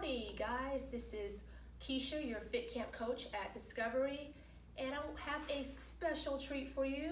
Howdy guys, this is Keisha, your Fit Camp coach at Discovery, and I have a special treat for you.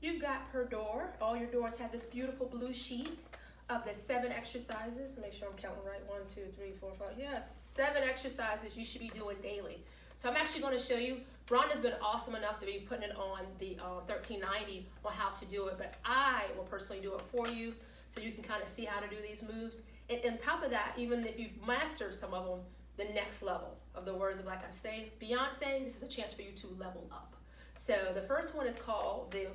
You've got per door, all your doors have this beautiful blue sheet of the 7 exercises. Make sure I'm counting right. 1, 2, 3, 4, 5. Yes, 7 exercises you should be doing daily. So I'm actually going to show you. Rhonda's been awesome enough to be putting it on the 1390 on how to do it, but I will personally do it for you so you can kind of see how to do these moves. And on top of that, even if you've mastered some of them, the next level of the words of, like I say, Beyonce, this is a chance for you to level up. So the first one is called the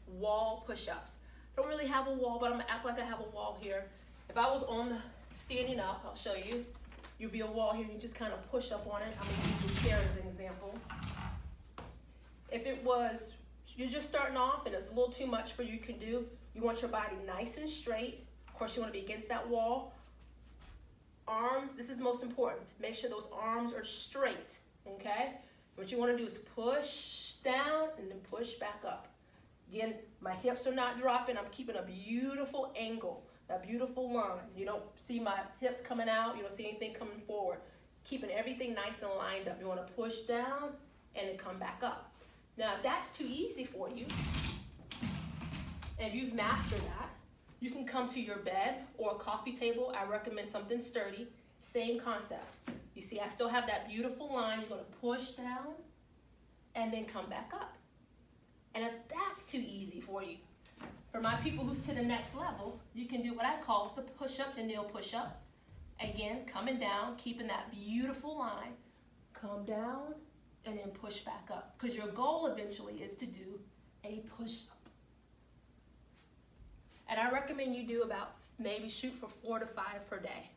wall push-ups. I don't really have a wall, but I'm gonna act like I have a wall here. If I was on the standing up, I'll show you. You'll be a wall here, and you just kind of push up on it. I'm gonna use the chair as an example. If it was, you're just starting off and it's a little too much for you can do, you want your body nice and straight. Of course, you want to be against that wall. Arms, this is most important. Make sure those arms are straight, okay? What you want to do is push down and then push back up. Again, my hips are not dropping. I'm keeping a beautiful angle, that beautiful line. You don't see my hips coming out. You don't see anything coming forward. Keeping everything nice and lined up. You want to push down and then come back up. Now, if that's too easy for you, and you've mastered that, you can come to your bed or a coffee table. I recommend something sturdy. Same concept. You see, I still have that beautiful line. You're going to push down and then come back up. And if that's too easy for you, for my people who's to the next level, you can do what I call the push-up and kneel push-up. Again, coming down, keeping that beautiful line. Come down and then push back up. Because your goal eventually is to do a push-up. And I recommend you do about, maybe shoot for 4 to 5 per day.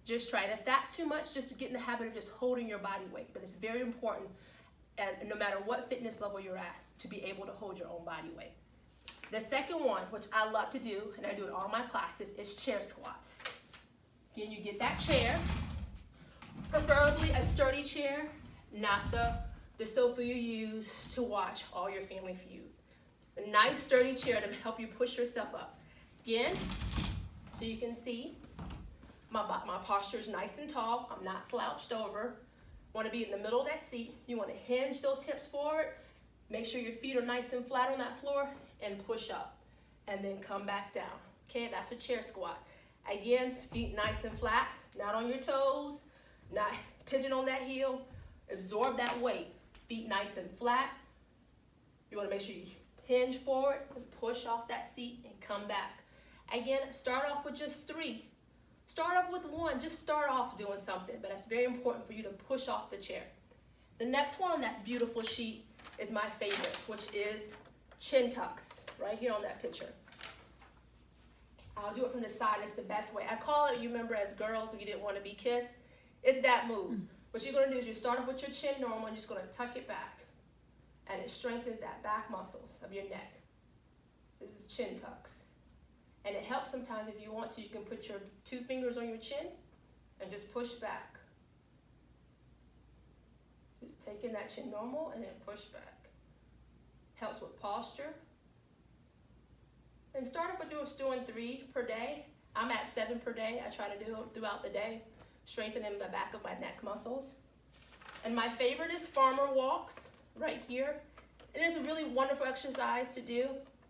Just try it. If that's too much, just get in the habit of just holding your body weight. But it's very important, and no matter what fitness level you're at, to be able to hold your own body weight. The second one, which I love to do, and I do it in all my classes, is chair squats. Again, you get that chair, preferably a sturdy chair, not the sofa you use to watch all your Family Feud. A nice sturdy chair to help you push yourself up. Again, so you can see my posture is nice and tall. I'm not slouched over. Want to be in the middle of that seat. You want to hinge those hips forward. Make sure your feet are nice and flat on that floor and push up. And then come back down. Okay, that's a chair squat. Again, feet nice and flat, not on your toes, not pinching on that heel. Absorb that weight. Feet nice and flat. You want to make sure you hinge forward and push off that seat and come back. Again, start off with just 3. Start off with 1. Just start off doing something, but it's very important for you to push off the chair. The next one on that beautiful sheet is my favorite, which is chin tucks, right here on that picture. I'll do it from the side. It's the best way. I call it, you remember as girls when you didn't want to be kissed, it's that move. What you're going to do is you start off with your chin normal and you're just going to tuck it back. And it strengthens that back muscles of your neck. This is chin tucks. And it helps sometimes if you want to, you can put your 2 fingers on your chin and just push back. Just taking that chin normal and then push back. Helps with posture. And start off with just doing 3 per day. I'm at 7 per day. I try to do it throughout the day, strengthening the back of my neck muscles. And my favorite is farmer walks. Right here. It is a really wonderful exercise to do.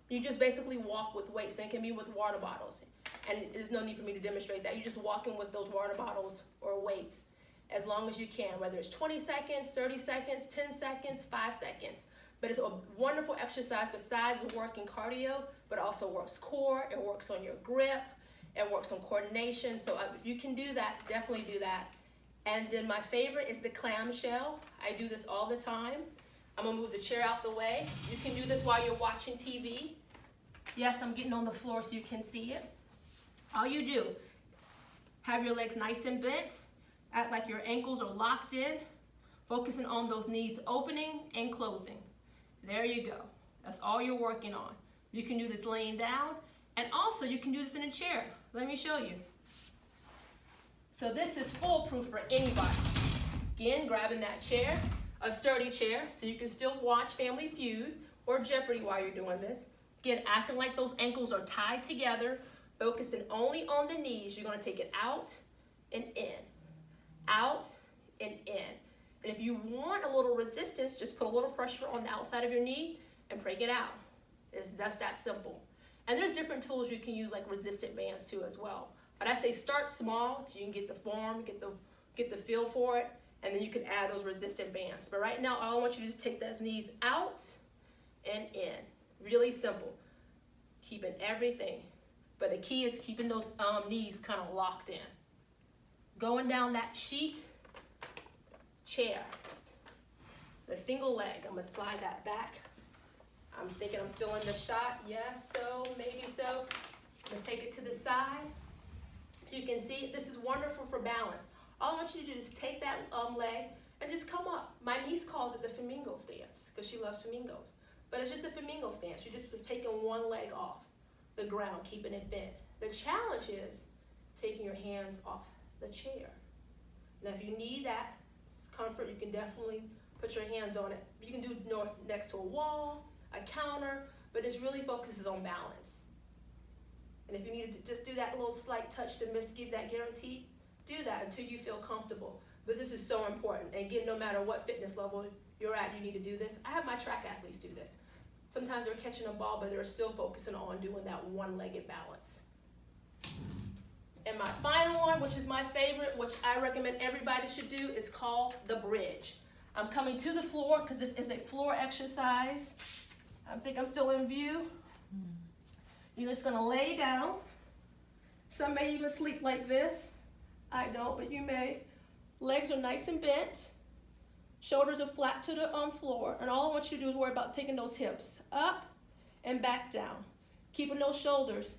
You just basically walk with weights, and it can be with water bottles. And there's no need for me to demonstrate that. You're just walking with those water bottles or weights as long as you can, whether it's 20 seconds, 30 seconds, 10 seconds, 5 seconds. But it's a wonderful exercise besides working cardio, but also works core, it works on your grip, it works on coordination. So if you can do that, definitely do that. And then my favorite is the clamshell. I do this all the time. I'm gonna move the chair out the way. You can do this while you're watching TV. Yes, I'm getting on the floor so you can see it. All you do, have your legs nice and bent, act like your ankles are locked in, focusing on those knees opening and closing. There you go. That's all you're working on. You can do this laying down, and also you can do this in a chair. Let me show you. So this is foolproof for anybody. Again, grabbing that chair. A sturdy chair, so you can still watch Family Feud or Jeopardy while you're doing this. Again, acting like those ankles are tied together, focusing only on the knees. You're going to take it out and in, you want a little resistance, just put a little pressure on the outside of your knee and break it out. That's that simple. And there's different tools you can use, like resistant bands too as well. But I say start small so you can get the form, get the feel for it, and then you can add those resistant bands. But right now, all I want you to do is take those knees out and in. Really simple. Keeping everything. But the key is keeping those knees kind of locked in. Going down that sheet, chair. The single leg, I'm gonna slide that back. I'm thinking I'm still in the shot. Yes, so, maybe so. I'm gonna take it to the side. You can see this is wonderful for balance. All I want you to do is take that leg and just come up. My niece calls it the flamingo stance because she loves flamingos. But it's just a flamingo stance. You're just taking one leg off the ground, keeping it bent. The challenge is taking your hands off the chair. Now, if you need that comfort, you can definitely put your hands on it. You can do it next to a wall, a counter, but it really focuses on balance. And if you need to just do that little slight touch to give that guarantee, do that until you feel comfortable. But this is so important. And again, no matter what fitness level you're at, you need to do this. I have my track athletes do this. Sometimes they're catching a ball, but they're still focusing on doing that one-legged balance. And my final one, which is my favorite, which I recommend everybody should do, is called the bridge. I'm coming to the floor because this is a floor exercise. I think I'm still in view. You're just gonna lay down. Some may even sleep like this. I don't, but you may. Legs are nice and bent. Shoulders are flat to the floor. And all I want you to do is worry about taking those hips up and back down. Keeping those shoulders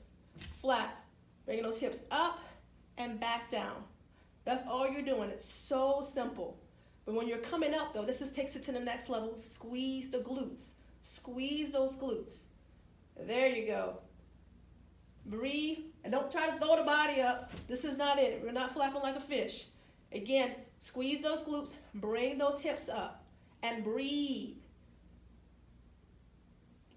flat. Bringing those hips up and back down. That's all you're doing. It's so simple. But when you're coming up though, this just takes it to the next level. Squeeze the glutes. Squeeze those glutes. There you go. Breathe, and don't try to throw the body up. This is not it. We're not flapping like a fish. Again, squeeze those glutes, bring those hips up, and breathe.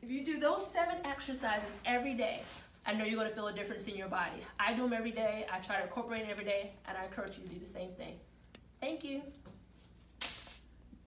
If you do those 7 exercises every day, I know you're going to feel a difference in your body. I do them every day. I try to incorporate it every day, and I encourage you to do the same thing. Thank you.